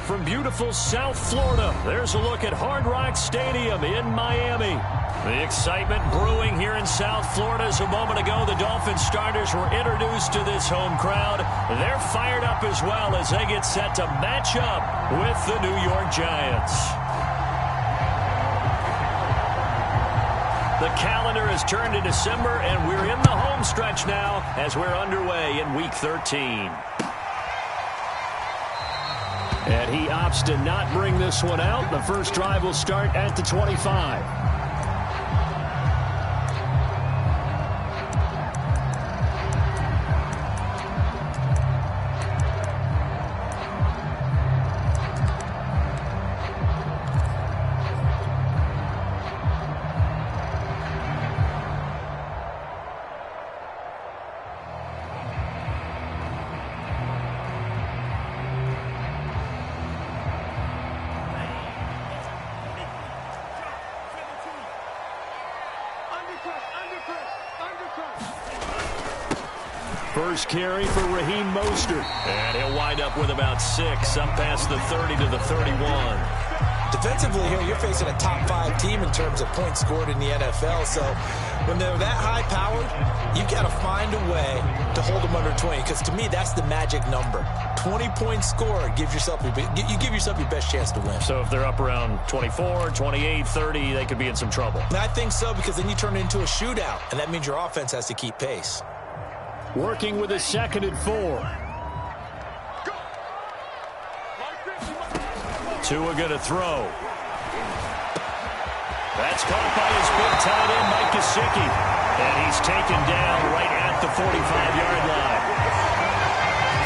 from beautiful South Florida. There's a look at Hard Rock Stadium in Miami. The excitement brewing here in South Florida as a moment ago the Dolphins starters were introduced to this home crowd. They're fired up as well as they get set to match up with the New York Giants. The calendar has turned to December, and we're in the home stretch now as we're underway in Week 13. And he opts to not bring this one out. The first drive will start at the 25. First carry for Raheem Mostert. And he'll wind up with about 6, up past the 30 to the 31. Defensively here, you're facing a top 5 team in terms of points scored in the NFL. So when they're that high-powered, you've got to find a way to hold them under 20. Because to me, that's the magic number. 20 points scored gives yourself you give yourself your best chance to win. So if they're up around 24, 28, 30, they could be in some trouble. And I think so, because then you turn it into a shootout, and that means your offense has to keep pace. Working with a 2nd and 4. Tua going to throw. That's caught by his big tight end, Mike Gesicki. And he's taken down right at the 45-yard line.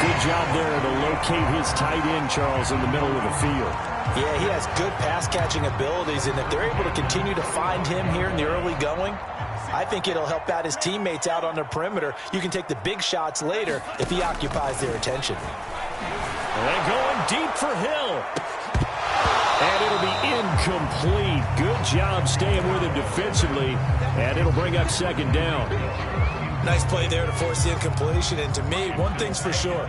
Good job there to locate his tight end, Charles, in the middle of the field. Yeah, he has good pass-catching abilities, and if they're able to continue to find him here in the early going, I think it'll help out his teammates out on the perimeter. You can take the big shots later if he occupies their attention. And going deep for Hill. And it'll be incomplete. Good job staying with him defensively. And it'll bring up 2nd down. Nice play there to force the incompletion. And to me, one thing's for sure.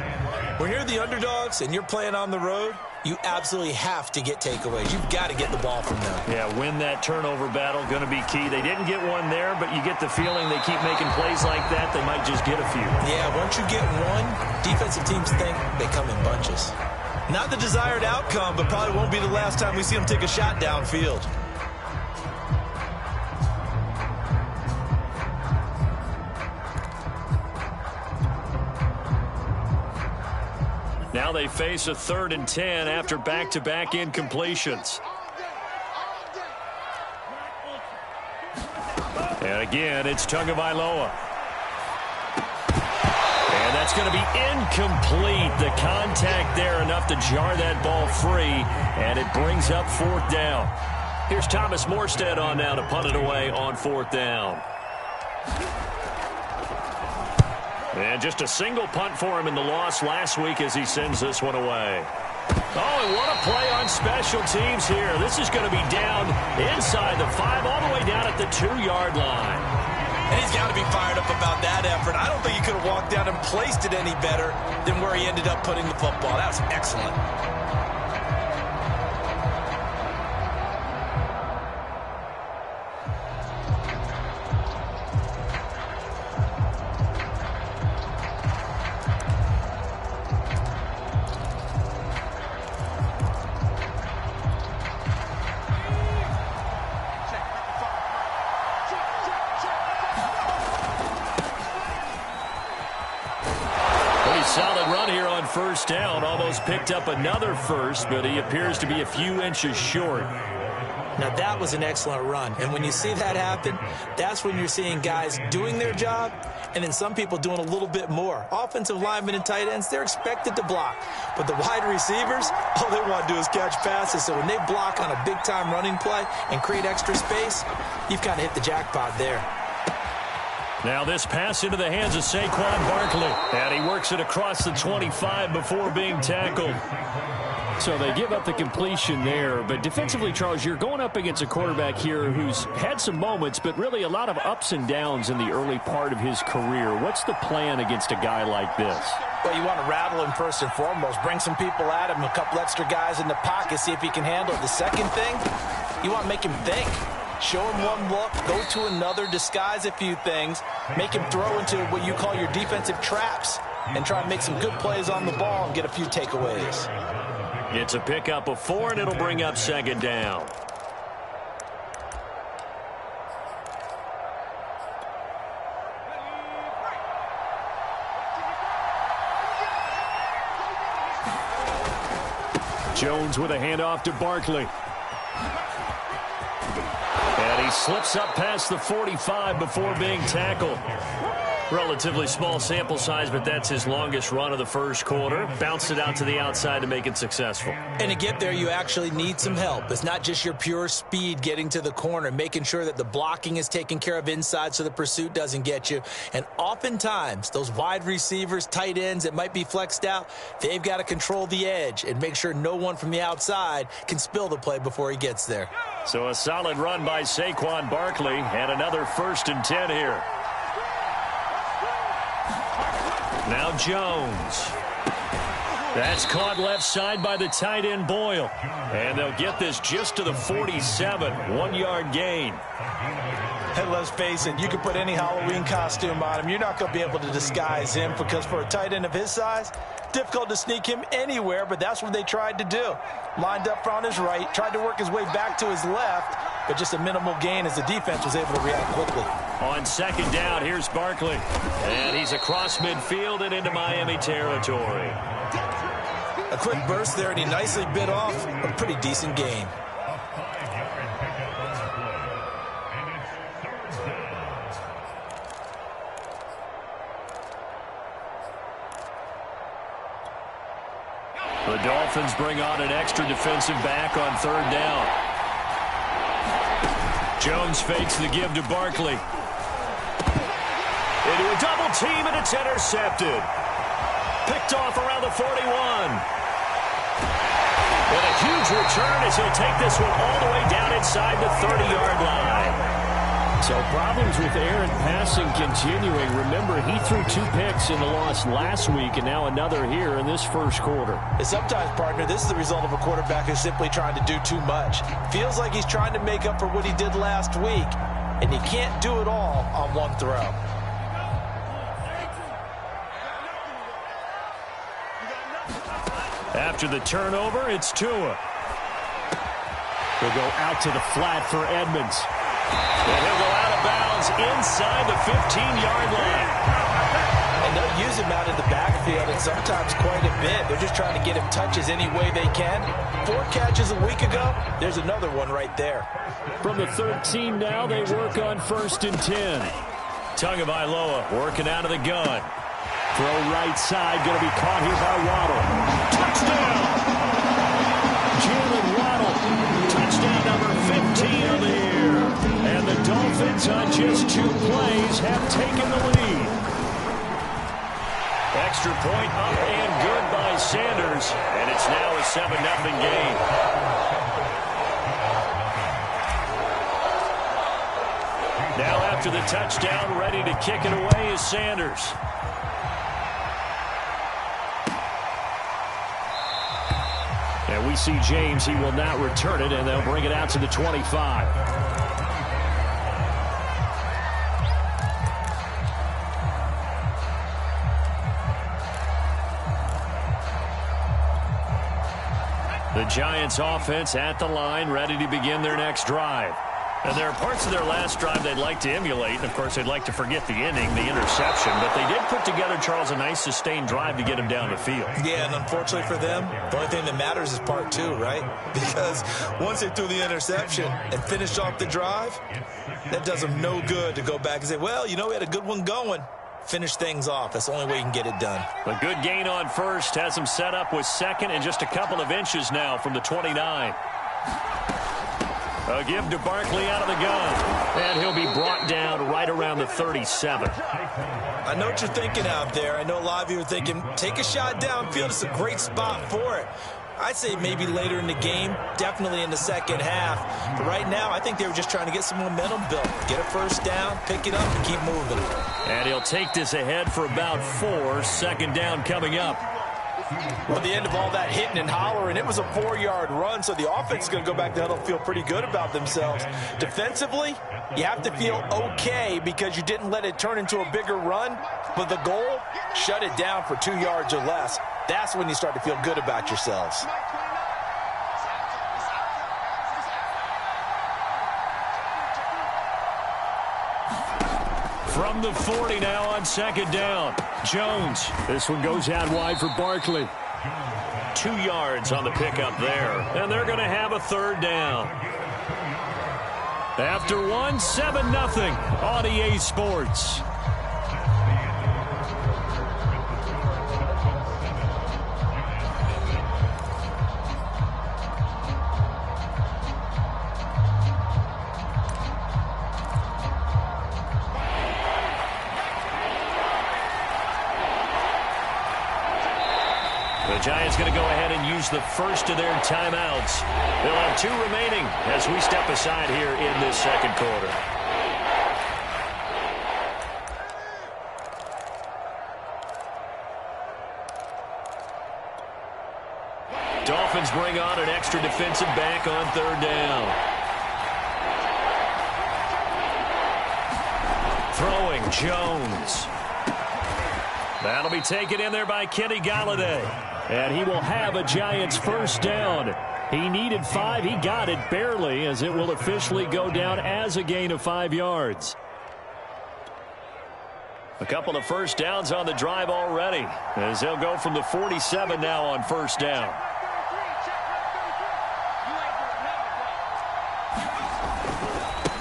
When you're the underdogs and you're playing on the road, you absolutely have to get takeaways. You've got to get the ball from them. Yeah, win that turnover battle, going to be key. They didn't get one there, but you get the feeling they keep making plays like that, they might just get a few. Yeah, once you get one, defensive teams think they come in bunches. Not the desired outcome, but probably won't be the last time we see them take a shot downfield. Now they face a 3rd and 10 after back-to-back incompletions. And again, it's Tagovailoa. And that's going to be incomplete. The contact there enough to jar that ball free, and it brings up 4th down. Here's Thomas Morstead on now to punt it away on 4th down. And just a single punt for him in the loss last week as he sends this one away. Oh, and what a play on special teams here. This is going to be down inside the 5, all the way down at the 2-yard line. And he's got to be fired up about that effort. I don't think he could have walked down and placed it any better than where he ended up putting the football. That was excellent. Solid run here on 1st down. Almost picked up another first, but he appears to be a few inches short. Now, that was an excellent run. And when you see that happen, that's when you're seeing guys doing their job and then some people doing a little bit more. Offensive linemen and tight ends, they're expected to block. But the wide receivers, all they want to do is catch passes. So when they block on a big-time running play and create extra space, you've kind of hit the jackpot there. Now this pass into the hands of Saquon Barkley. And he works it across the 25 before being tackled. So they give up the completion there. But defensively, Charles, you're going up against a quarterback here who's had some moments, but really a lot of ups and downs in the early part of his career. What's the plan against a guy like this? Well, you want to rattle him first and foremost. Bring some people at him, a couple extra guys in the pocket, see if he can handle it. The second thing, you want to make him think. Show him one look, go to another, disguise a few things, make him throw into what you call your defensive traps, and try and make some good plays on the ball and get a few takeaways. It's a pickup of 4, and it'll bring up second down. Jones with a handoff to Barkley. And he slips up past the 45 before being tackled. Relatively small sample size, but that's his longest run of the first quarter. Bounced it out to the outside to make it successful. And to get there, you actually need some help. It's not just your pure speed getting to the corner, making sure that the blocking is taken care of inside so the pursuit doesn't get you. And oftentimes, those wide receivers, tight ends that might be flexed out, they've got to control the edge and make sure no one from the outside can spill the play before he gets there. So a solid run by Saquon Barkley, and another 1st and 10 here. Now Jones. That's caught left side by the tight end Boyle. And they'll get this just to the 47. 1-yard gain. And let's face it, you can put any Halloween costume on him. You're not going to be able to disguise him because for a tight end of his size, difficult to sneak him anywhere, but that's what they tried to do. Lined up on his right, tried to work his way back to his left, but just a minimal gain as the defense was able to react quickly. On second down, here's Barkley. And he's across midfield and into Miami territory. A quick burst there, and he nicely bit off a pretty decent gain. The Dolphins bring on an extra defensive back on third down. Jones fakes the give to Barkley. Into a double team, and it's intercepted. Picked off around the 41. And a huge return as he'll take this one all the way down inside the 30-yard line. So problems with air and passing continuing. Remember, he threw 2 picks in the loss last week, and now another here in this first quarter. And sometimes, partner, this is the result of a quarterback who's simply trying to do too much. Feels like he's trying to make up for what he did last week, and he can't do it all on one throw. After the turnover, it's Tua. He'll go out to the flat for Edmonds. And he'll go out of bounds inside the 15-yard line. And they'll use him out in the backfield, and sometimes quite a bit. They're just trying to get him touches any way they can. 4 catches a week ago, there's another one right there. From the 13 now, they work on 1st and 10. Tagovailoa working out of the gun. Throw right side, going to be caught here by Waddle. Touchdown! Jalen Waddle, touchdown number 15 of the year. And the Dolphins on just 2 plays have taken the lead. Extra point up and good by Sanders, and it's now a 7-0 game. Now after the touchdown, ready to kick it away is Sanders. And we see James. He will not return it, and they'll bring it out to the 25. The Giants offense at the line, ready to begin their next drive. And there are parts of their last drive they'd like to emulate. And, of course, they'd like to forget the inning, the interception. But they did put together, Charles, a nice sustained drive to get him down the field. Yeah, and unfortunately for them, the only thing that matters is part 2, right? Because once they threw the interception and finished off the drive, that does them no good to go back and say, well, you know, we had a good one going. Finish things off. That's the only way you can get it done. A good gain on first has him set up with second and just a couple of inches now from the 29. A give to Barkley out of the gun. And he'll be brought down right around the 37. I know what you're thinking out there. I know a lot of you are thinking, take a shot downfield. It's a great spot for it. I'd say maybe later in the game, definitely in the second half. But right now, I think they were just trying to get some momentum built. Get a first down, pick it up, and keep moving. And he'll take this ahead for about 4. Second down coming up. Well, at the end of all that hitting and hollering, it was a 4-yard run, so the offense is going to go back to huddle, feel pretty good about themselves. Defensively, you have to feel okay because you didn't let it turn into a bigger run, but the goal, shut it down for 2 yards or less. That's when you start to feel good about yourselves. From the 40 now on second down. Jones. This one goes out wide for Barkley. 2 yards on the pickup there. And they're going to have a third down. After 1, 7-0 on EA Sports. The Giants going to go ahead and use the first of their timeouts. They'll have 2 remaining as we step aside here in this second quarter. Dolphins bring on an extra defensive back on third down. Throwing Jones. That'll be taken in there by Kenny Galladay. And he will have a Giants first down. He needed 5. He got it barely as it will officially go down as a gain of 5 yards. A couple of first downs on the drive already as they'll go from the 47 now on first down.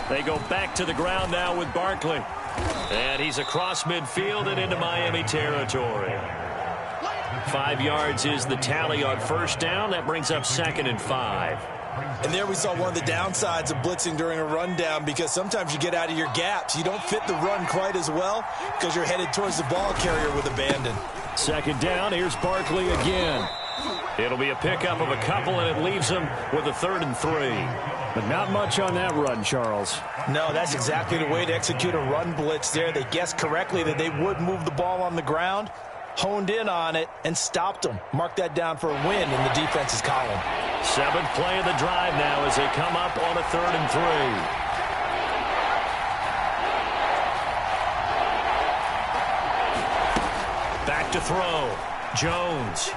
They go back to the ground now with Barkley. And he's across midfield and into Miami territory. 5 yards is the tally on first down. That brings up 2nd and 5. And there we saw one of the downsides of blitzing during a rundown because sometimes you get out of your gaps. You don't fit the run quite as well because you're headed towards the ball carrier with abandon. Second down. Here's Barkley again. It'll be a pickup of a couple, and it leaves him with a 3rd and 3. But not much on that run, Charles. No, that's exactly the way to execute a run blitz there. They guessed correctly that they would move the ball on the ground, honed in on it, and stopped them. Mark that down for a win in the defense's column. 7th play of the drive now as they come up on a 3rd and 3. Back to throw. Jones.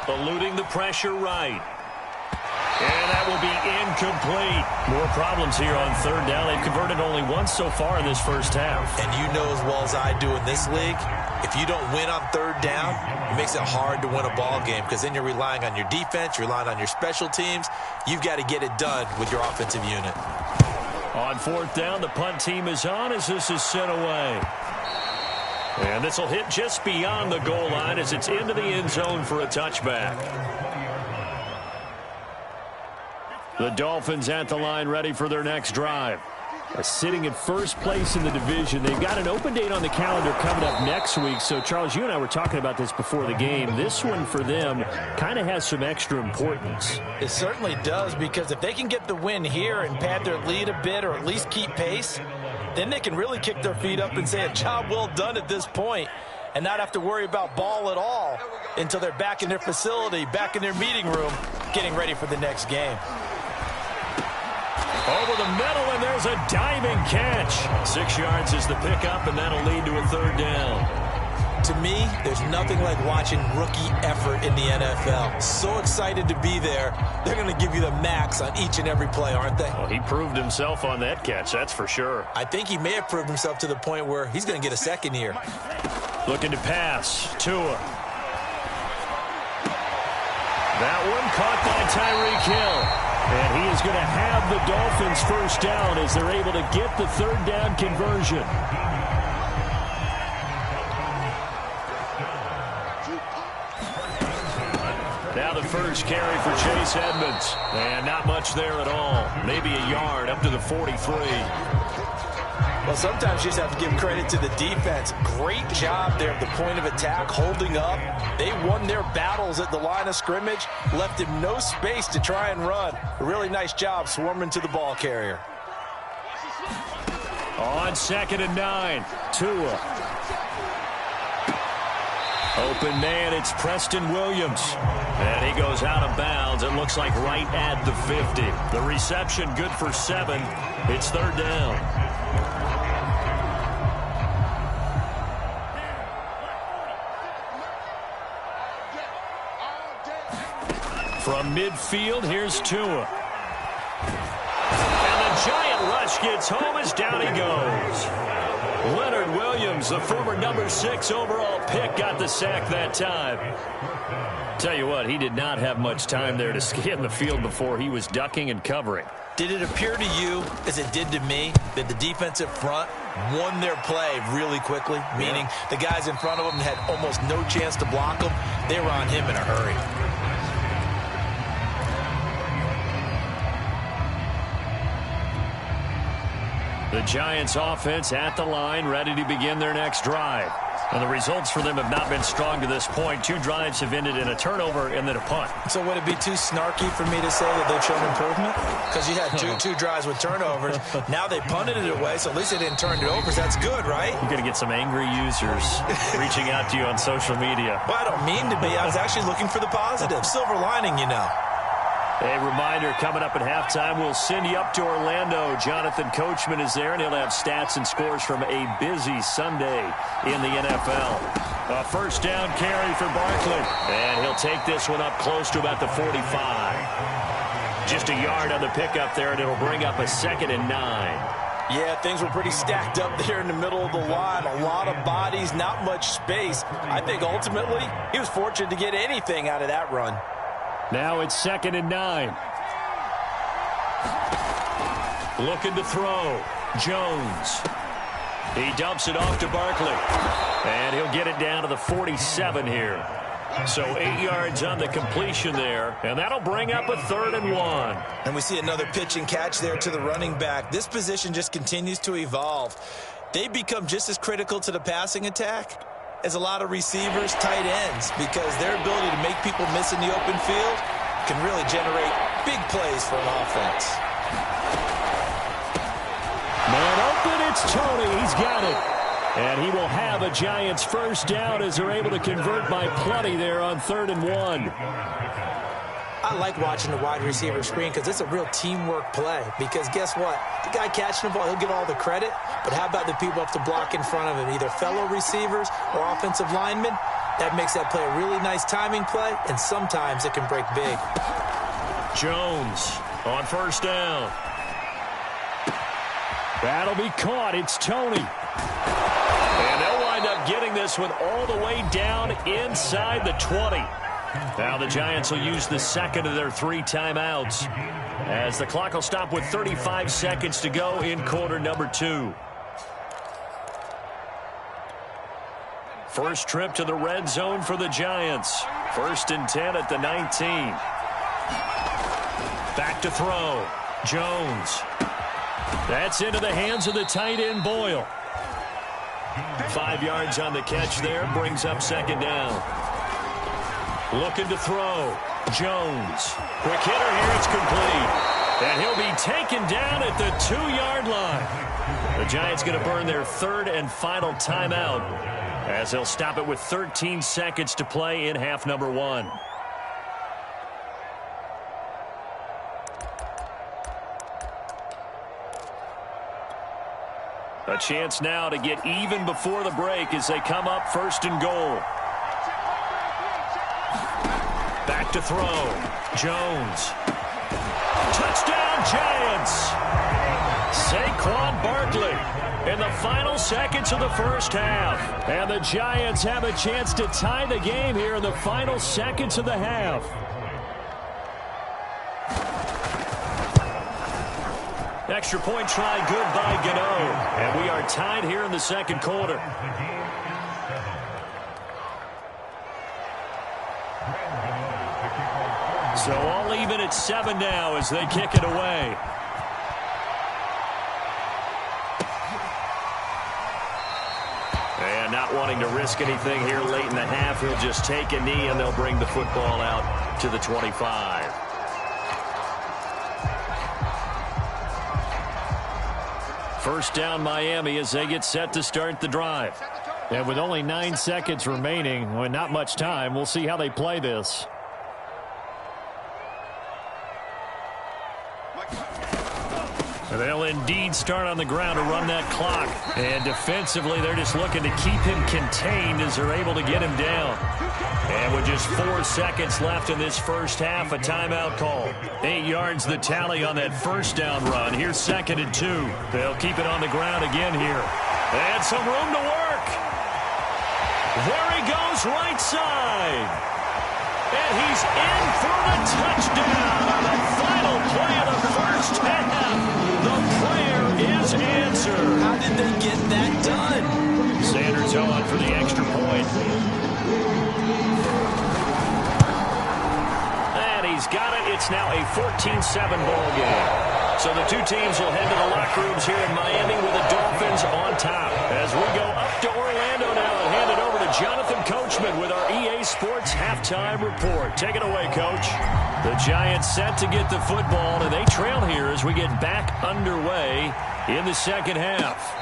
Eluding the pressure right. And that will be incomplete. More problems here on third down. They've converted only once so far in this first half. And you know as well as I do in this league, if you don't win on third down, it makes it hard to win a ball game because then you're relying on your defense, you're relying on your special teams. You've got to get it done with your offensive unit. On fourth down, the punt team is on as this is sent away. And this will hit just beyond the goal line as it's into the end zone for a touchback. The Dolphins at the line ready for their next drive. Sitting in first place in the division. They've got an open date on the calendar coming up next week. So, Charles, you and I were talking about this before the game. This one for them kind of has some extra importance. It certainly does because if they can get the win here and pad their lead a bit or at least keep pace, then they can really kick their feet up and say a job well done at this point and not have to worry about ball at all until they're back in their facility, back in their meeting room, getting ready for the next game. Over the middle, and there's a diving catch. 6 yards is the pickup, and that'll lead to a third down. To me, there's nothing like watching rookie effort in the NFL. So excited to be there. They're going to give you the max on each and every play, aren't they? Well, he proved himself on that catch, that's for sure. I think he may have proved himself to the point where he's going to get a second here. Looking to pass. Tua. That one caught by Tyreek Hill. And he is going to have the Dolphins first down as they're able to get the third down conversion. Now the first carry for Chase Edmonds. And not much there at all. Maybe a yard up to the 43. Well, sometimes you just have to give credit to the defense. Great job there at the point of attack, holding up. They won their battles at the line of scrimmage, left him no space to try and run. A really nice job swarming to the ball carrier. On 2nd and 9, Tua. Open man, it's Preston Williams. And he goes out of bounds. It looks like right at the 50. The reception good for 7. It's 3rd down. From midfield, here's Tua. And the giant rush gets home as down he goes. Leonard Williams, the former number 6 overall pick, got the sack that time. Tell you what, he did not have much time there to scan the field before he was ducking and covering. Did it appear to you, as it did to me, that the defensive front won their play really quickly? Meaning the guys in front of them had almost no chance to block them. They were on him in a hurry. The Giants offense at the line, ready to begin their next drive. And the results for them have not been strong to this point. 2 drives have ended in a turnover and then a punt. So would it be too snarky for me to say that they've shown improvement? Because you had two drives with turnovers. Now they punted it away, so at least they didn't turn it over. So that's good, right? You're going to get some angry users reaching out to you on social media. Well, I don't mean to be. I was actually looking for the positive. Silver lining, you know. A reminder, coming up at halftime, we'll send you up to Orlando. Jonathan Coachman is there, and he'll have stats and scores from a busy Sunday in the NFL. A first down carry for Barkley, and he'll take this one up close to about the 45. Just a yard on the pickup there, and it'll bring up a 2nd and 9. Yeah, things were pretty stacked up there in the middle of the line. A lot of bodies, not much space. I think ultimately he was fortunate to get anything out of that run. Now it's 2nd and 9. Looking to throw. Jones. He dumps it off to Barkley. And he'll get it down to the 47 here. So 8 yards on the completion there. And that'll bring up a 3rd and 1. And we see another pitch and catch there to the running back. This position just continues to evolve. They become just as critical to the passing attack as a lot of receivers, tight ends, because their ability to make people miss in the open field can really generate big plays for an offense. Man open, it's Tony. He's got it. And he will have a Giants first down as they're able to convert by plenty there on 3rd and 1. I like watching the wide receiver screen because it's a real teamwork play. Because guess what? The guy catching the ball, he'll get all the credit. But how about the people up to block in front of him, either fellow receivers or offensive linemen? That makes that play a really nice timing play, and sometimes it can break big. Jones on first down. That'll be caught. It's Tony. And they'll wind up getting this one all the way down inside the 20. Now the Giants will use the 2nd of their 3 timeouts as the clock will stop with 35 seconds to go in quarter number 2. First trip to the red zone for the Giants. 1st and 10 at the 19. Back to throw. Jones. That's into the hands of the tight end Boyle. 5 yards on the catch there, brings up 2nd down. Looking to throw. Jones. Quick hitter here, it's complete. And he'll be taken down at the 2-yard line. The Giants going to burn their 3rd and final timeout as they'll stop it with 13 seconds to play in half number 1. A chance now to get even before the break as they come up 1st and goal. Back to throw. Jones. Touchdown, Giants! Saquon Barkley in the final seconds of the first half. And the Giants have a chance to tie the game here in the final seconds of the half. Extra point try good by Gano. And we are tied here in the 2nd quarter. So all even at 7 now as they kick it away. not wanting to risk anything here late in the half. He'll just take a knee, and they'll bring the football out to the 25. First down, Miami, as they get set to start the drive. And with only 9 seconds remaining, well, not much time, we'll see how they play this. They'll indeed start on the ground to run that clock. And defensively, they're just looking to keep him contained as they're able to get him down. And with just 4 seconds left in this first half, a timeout call. 8 yards the tally on that first down run. Here's 2nd and 2. They'll keep it on the ground again here. And some room to work. There he goes, right side. And he's in for the touchdown on the final play of the first half. The prayer is answered. How did they get that done? Sanders on for the extra point. And he's got it. It's now a 14-7 ball game. So the two teams will head to the locker rooms here in Miami with the Dolphins on top. As we go up to Orlando now and hand it over to Jonathan Coachman with our EA Sports halftime report. Take it away, Coach. The Giants set to get the football, and they trail here as we get back underway in the second half.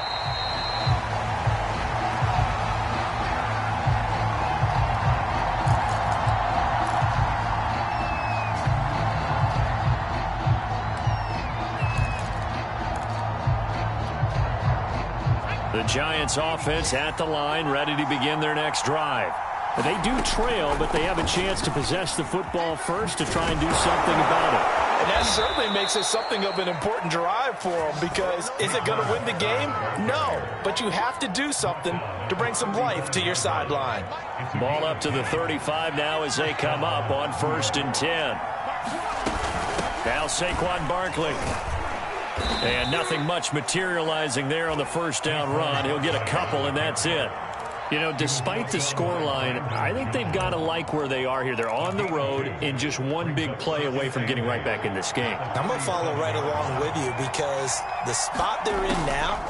The Giants offense at the line, ready to begin their next drive. They do trail, but they have a chance to possess the football first to try and do something about it. And that certainly makes it something of an important drive for them, because is it going to win the game? No, but you have to do something to bring some life to your sideline. Ball up to the 35 now as they come up on 1st and 10. Now Saquon Barkley. And nothing much materializing there on the first down run. He'll get a couple, and that's it. You know, despite the scoreline, I think they've got to like where they are here. They're on the road and just one big play away from getting right back in this game. I'm going to follow right along with you, because the spot they're in now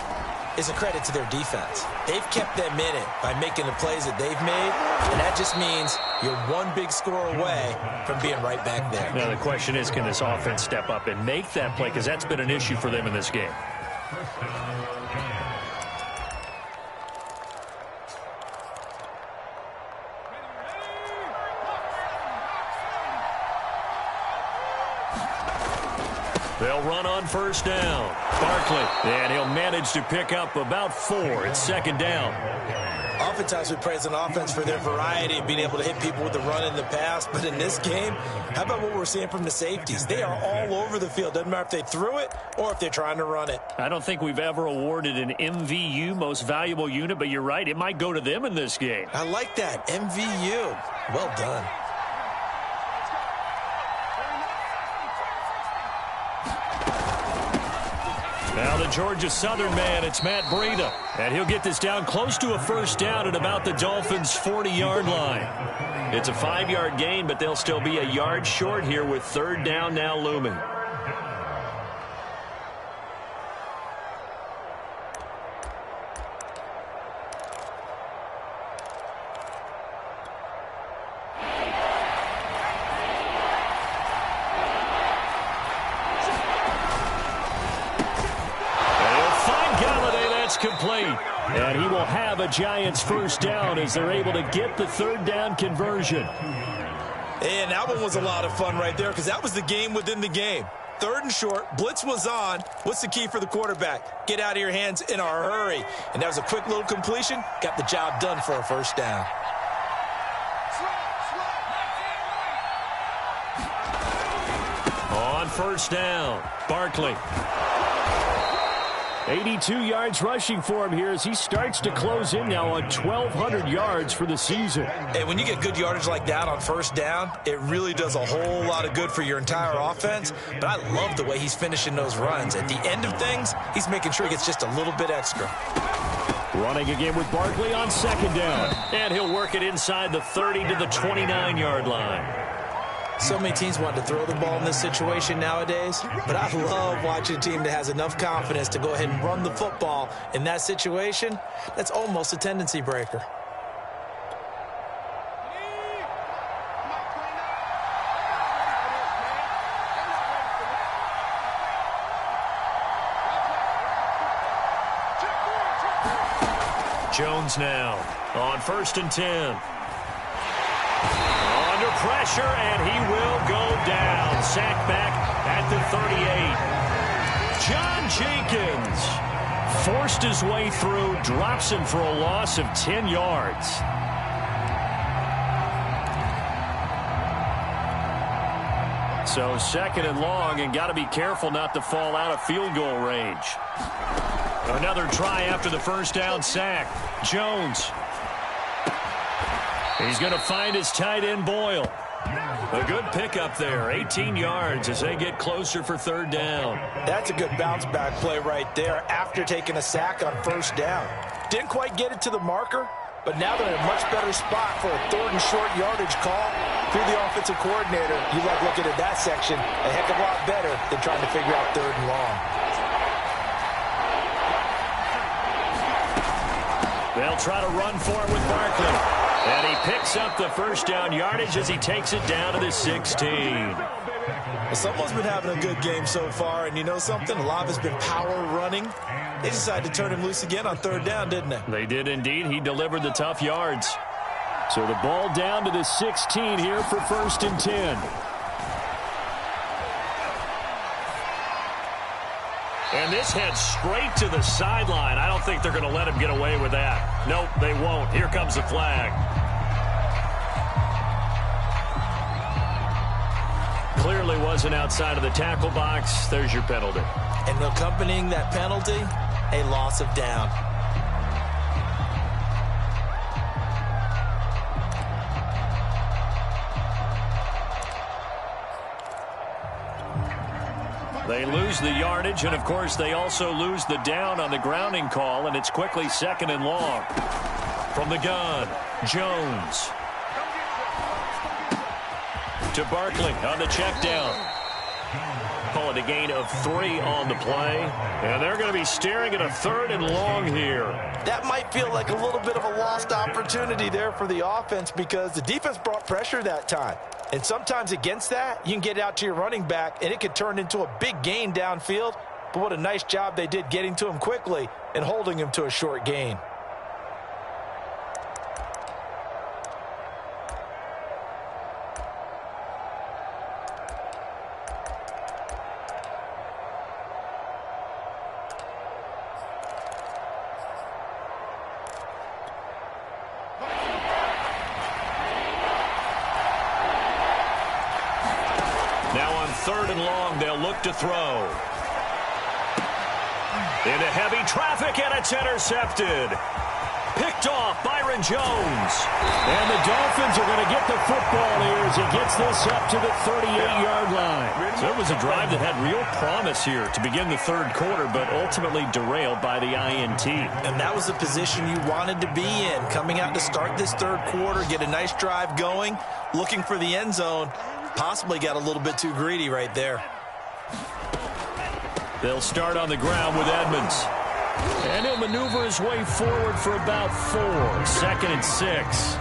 is a credit to their defense. They've kept them in it by making the plays that they've made, and that just means you're one big score away from being right back there. Now, the question is, can this offense step up and make that play? Because that's been an issue for them in this game. They'll run on first down. Barkley, and he'll manage to pick up about 4. It's 2nd down. Oftentimes we praise an offense for their variety of being able to hit people with the run in the pass, but in this game, how about what we're seeing from the safeties? They are all over the field. Doesn't matter if they threw it or if they're trying to run it. I don't think we've ever awarded an MVU, most valuable unit, but you're right, it might go to them in this game. I like that, MVU. Well done. Now the Georgia Southern man, it's Matt Breida. And he'll get this down close to a first down at about the Dolphins' 40-yard line. It's a 5-yard gain, but they'll still be a yard short here with 3rd down now looming. Complete, and he will have a Giants first down as they're able to get the 3rd down conversion. And that one was a lot of fun right there, because that was the game within the game. 3rd and short, blitz was on. What's the key for the quarterback? Get out of your hands in a hurry. And that was a quick little completion, got the job done for a first down. On first down, Barkley. 82 yards rushing for him here as he starts to close in now on 1,200 yards for the season. And when you get good yardage like that on first down, it really does a whole lot of good for your entire offense. But I love the way he's finishing those runs. At the end of things, he's making sure he gets just a little bit extra. Running again with Barkley on 2nd down. And he'll work it inside the 30 to the 29-yard line. So many teams want to throw the ball in this situation nowadays, but I love watching a team that has enough confidence to go ahead and run the football in that situation. That's almost a tendency breaker. Jones now on 1st and 10. Under pressure, and he will go down. Sacked back at the 38. John Jenkins forced his way through, drops him for a loss of 10 yards. So 2nd and long, and got to be careful not to fall out of field goal range. Another try after the first down sack. Jones. He's going to find his tight end, Boyle. A good pickup there. 18 yards as they get closer for 3rd down. That's a good bounce back play right there after taking a sack on 1st down. Didn't quite get it to the marker, but now they're in a much better spot for a 3rd and short yardage call through the offensive coordinator. You like looking at that section a heck of a lot better than trying to figure out 3rd and long. They'll try to run for it with Barkley. And he picks up the first down yardage as he takes it down to the 16. Well, someone's been having a good game so far, and you know something? A lot of it's been power running. They decided to turn him loose again on 3rd down, didn't they? They did indeed. He delivered the tough yards. So the ball down to the 16 here for 1st and 10. And this heads straight to the sideline. I don't think they're going to let him get away with that. Nope, they won't. Here comes the flag. Clearly wasn't outside of the tackle box. There's your penalty. And accompanying that penalty, a loss of down. They lose the yardage, and, of course, they also lose the down on the grounding call, and it's quickly 2nd and long. From the gun, Jones. To Barkley on the check down. Call it a gain of 3 on the play, and they're going to be staring at a 3rd and long here. That might feel like a little bit of a lost opportunity there for the offense because the defense brought pressure that time. And sometimes against that, you can get out to your running back, and it could turn into a big gain downfield. But what a nice job they did getting to him quickly and holding him to a short gain. Now on 3rd and long, they'll look to throw. Into heavy traffic, and it's intercepted. Picked off Byron Jones. And the Dolphins are going to get the football here as he gets this up to the 38-yard line. So it was a drive that had real promise here to begin the 3rd quarter, but ultimately derailed by the INT. And that was the position you wanted to be in, coming out to start this 3rd quarter, get a nice drive going, looking for the end zone. Possibly got a little bit too greedy right there. They'll start on the ground with Edmonds. And he'll maneuver his way forward for about 4. 2nd and 6.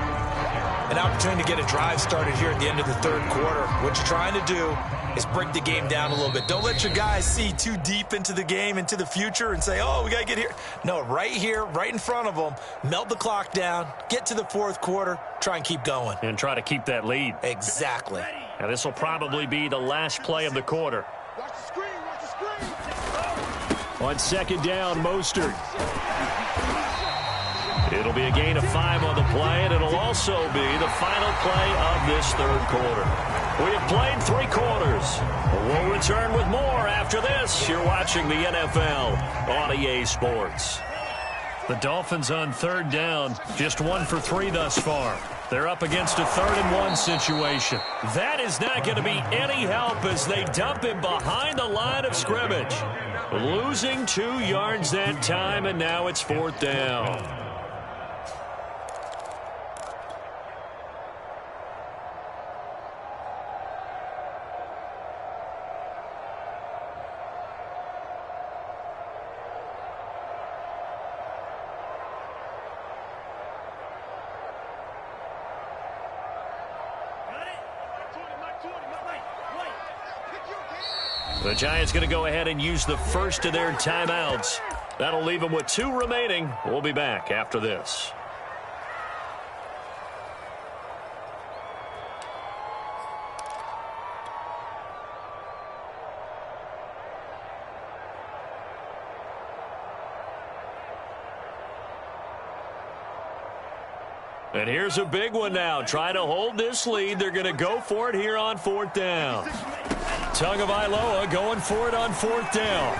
An opportunity to get a drive started here at the end of the 3rd quarter. What you're trying to do is break the game down a little bit. Don't let your guys see too deep into the game, into the future, and say, oh, we got to get here. No, right here, right in front of them, melt the clock down, get to the 4th quarter, try and keep going. And try to keep that lead. Exactly. Now this will probably be the last play of the quarter. Watch the screen, watch the screen. On 2nd down, Mostert. It'll be a gain of 5 on the play, and it'll also be the final play of this 3rd quarter. We have played 3 quarters. We'll return with more after this. You're watching the NFL on EA Sports. The Dolphins on 3rd down, just 1 for 3 thus far. They're up against a 3rd and 1 situation. That is not going to be any help as they dump him behind the line of scrimmage. Losing 2 yards that time, and now it's 4th down. The Giants going to go ahead and use the first of their timeouts. That'll leave them with 2 remaining. We'll be back after this. And here's a big one now. Trying to hold this lead. They're going to go for it here on 4th down. Tagovailoa going for it on 4th down.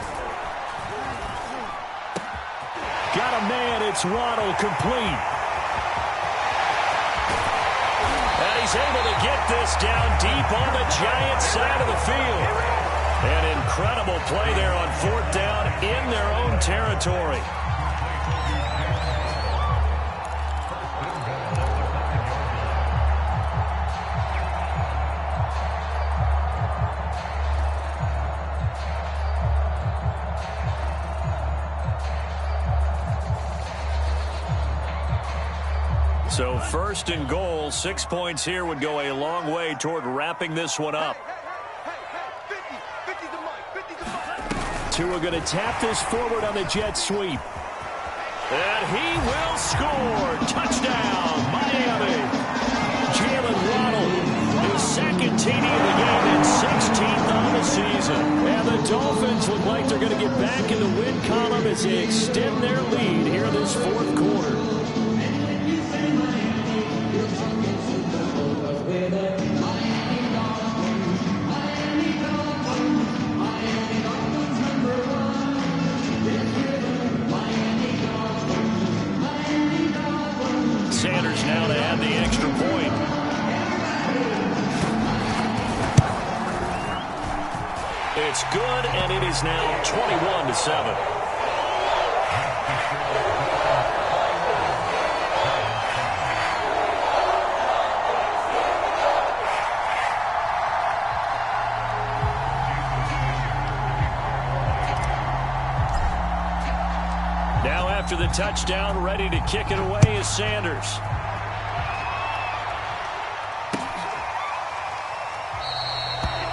Got a man. It's Waddle, complete. And he's able to get this down deep on the Giants side of the field. An incredible play there on 4th down in their own territory. So 1st and goal, 6 points here would go a long way toward wrapping this one up. Tua going to tap this forward on the jet sweep. And he will score. Touchdown, Miami. Jalen Waddle, his 2nd TD of the game and 16th on the season. And the Dolphins look like they're going to get back in the win column as they extend their lead here this 4th quarter. Sanders now to add the extra point. It's good, and it is now 21-7. After the touchdown, ready to kick it away is Sanders.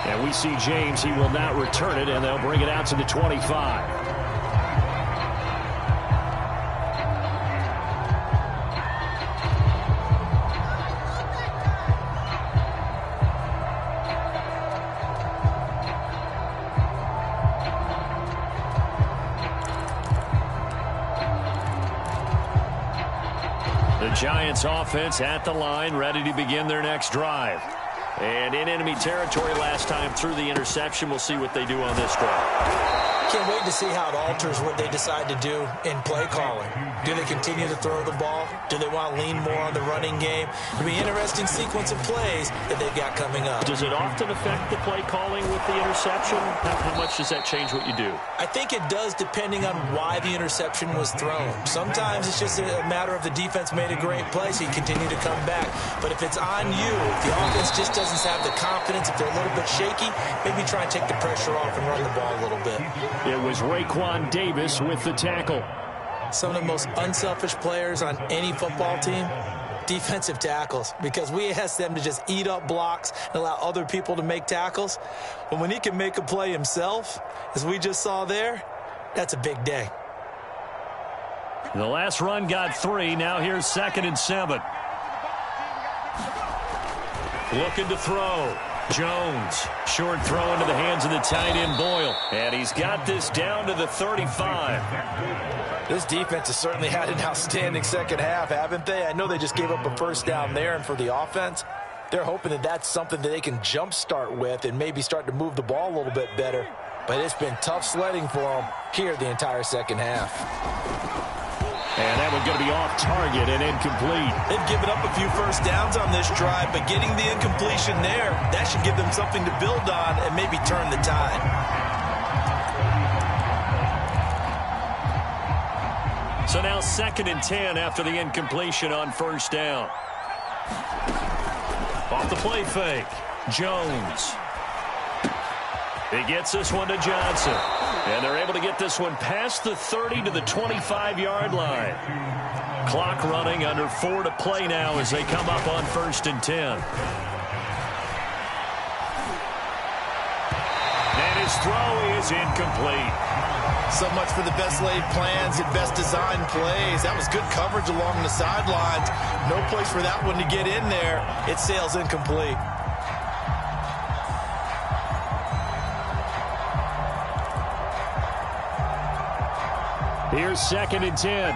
And we see James. He will not return it, and they'll bring it out to the 25. Giants offense at the line, ready to begin their next drive. And in enemy territory last time through the interception. We'll see what they do on this drive. Can't wait to see how it alters what they decide to do in play calling. Do they continue to throw the ball? Do they want to lean more on the running game? It'll be an interesting sequence of plays that they've got coming up. Does it often affect the play calling with the interception? How much does that change what you do? I think it does, depending on why the interception was thrown. Sometimes it's just a matter of the defense made a great play, so you continue to come back. But if it's on you, if the offense just doesn't have the confidence, if they're a little bit shaky, maybe try and take the pressure off and run the ball a little bit. It was Raekwon Davis with the tackle. Some of the most unselfish players on any football team, defensive tackles, because we ask them to just eat up blocks and allow other people to make tackles. But when he can make a play himself, as we just saw there, that's a big day. The last run got 3. Now here's 2nd and 7. Looking to throw. Jones, short throw into the hands of the tight end Boyle. And he's got this down to the 35. This defense has certainly had an outstanding second half, haven't they? I know they just gave up a first down there, and for the offense, they're hoping that that's something that they can jumpstart with and maybe start to move the ball a little bit better. But it's been tough sledding for them here the entire second half. And that one's going to be off target and incomplete. They've given up a few first downs on this drive, but getting the incompletion there, that should give them something to build on and maybe turn the tide. So now 2nd and 10 after the incompletion on first down. Off the play fake. Jones. He gets this one to Johnson. And they're able to get this one past the 30 to the 25-yard line. Clock running, under 4 to play now as they come up on 1st and 10. And his throw is incomplete. So much for the best laid plans and best designed plays. That was good coverage along the sidelines. No place for that one to get in there. It sails incomplete. Here's 2nd and 10.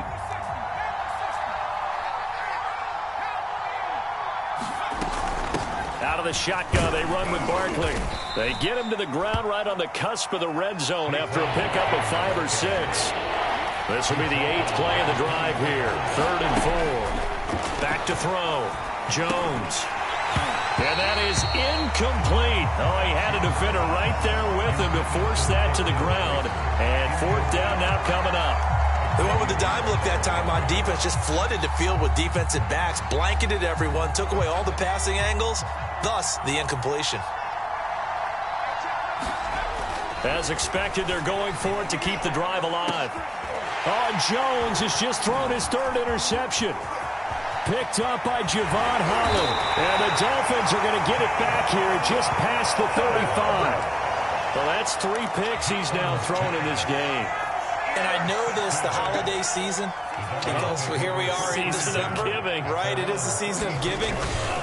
Out of the shotgun, they run with Barkley. They get him to the ground right on the cusp of the red zone after a pickup of 5 or 6. This will be the 8th play of the drive here. 3rd and 4. Back to throw. Jones. And that is incomplete. Oh, he had a defender right there with him to force that to the ground. And 4th down now coming up. They went with the dime look that time on defense, just flooded the field with defensive backs, blanketed everyone, took away all the passing angles, thus the incompletion. As expected, they're going for it to keep the drive alive. Oh, Jones has just thrown his 3rd interception. Picked up by Javon Holland. And the Dolphins are going to get it back here just past the 35. Well, that's 3 picks he's now thrown in this game. And I know this, the holiday season, because here we are in December. Giving. Right, it is the season of giving.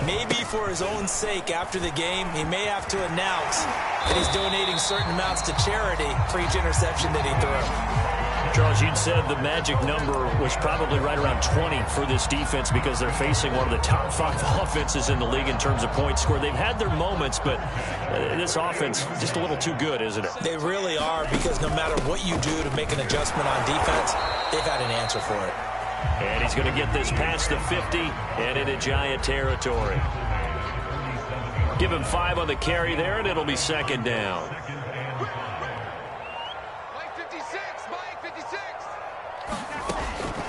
Maybe for his own sake after the game, he may have to announce that he's donating certain amounts to charity for each interception that he threw. Charles, you'd said the magic number was probably right around 20 for this defense because they're facing one of the top 5 offenses in the league in terms of points scored. They've had their moments, but this offense just a little too good, isn't it? They really are, because no matter what you do to make an adjustment on defense, they've had an answer for it. And he's going to get this past the 50 and into Giant territory. Give him 5 on the carry there, and it'll be 2nd down.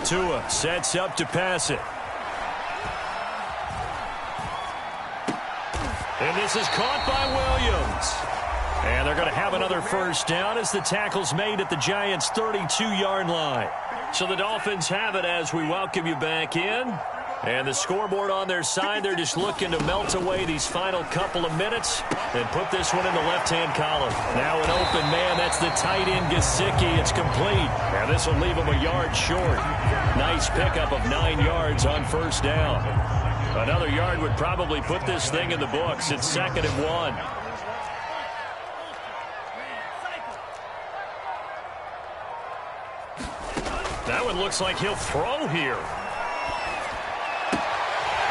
Tua sets up to pass it. And this is caught by Williams. And they're going to have another 1st down as the tackle's made at the Giants' 32-yard line. So the Dolphins have it as we welcome you back in. And the scoreboard on their side, they're just looking to melt away these final couple of minutes and put this one in the left-hand column. Now an open man, that's the tight end Gesicki. It's complete. And this will leave him a yard short. Nice pickup of 9 yards on 1st down. Another yard would probably put this thing in the books. It's 2nd and 1. That one looks like he'll throw here.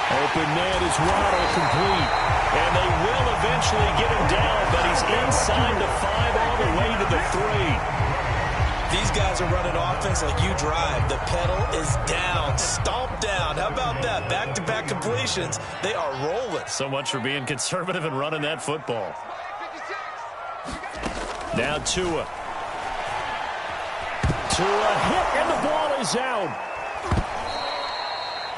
Open man is Waddle, complete. And they will eventually get him down, but he's inside the 5 all the way to the 3. These guys are running offense like you drive. The pedal is down, stomp down. How about that? Back-to-back completions. They are rolling. So much for being conservative and running that football. Now Tua. Tua hit, and the ball is out.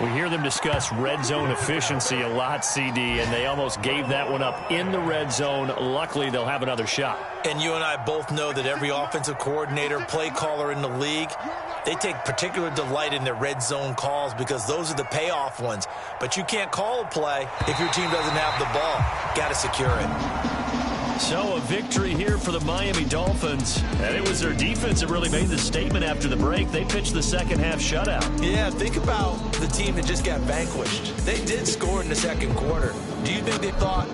We hear them discuss red zone efficiency a lot, CD, and they almost gave that one up in the red zone. Luckily, they'll have another shot. And you and I both know that every offensive coordinator, play caller in the league, they take particular delight in their red zone calls because those are the payoff ones. But you can't call a play if your team doesn't have the ball. Got to secure it. So a victory here for the Miami Dolphins. And it was their defense that really made the statement after the break. They pitched the second half shutout. Yeah, think about the team that just got vanquished. They did score in the 2nd quarter. Do you think they thought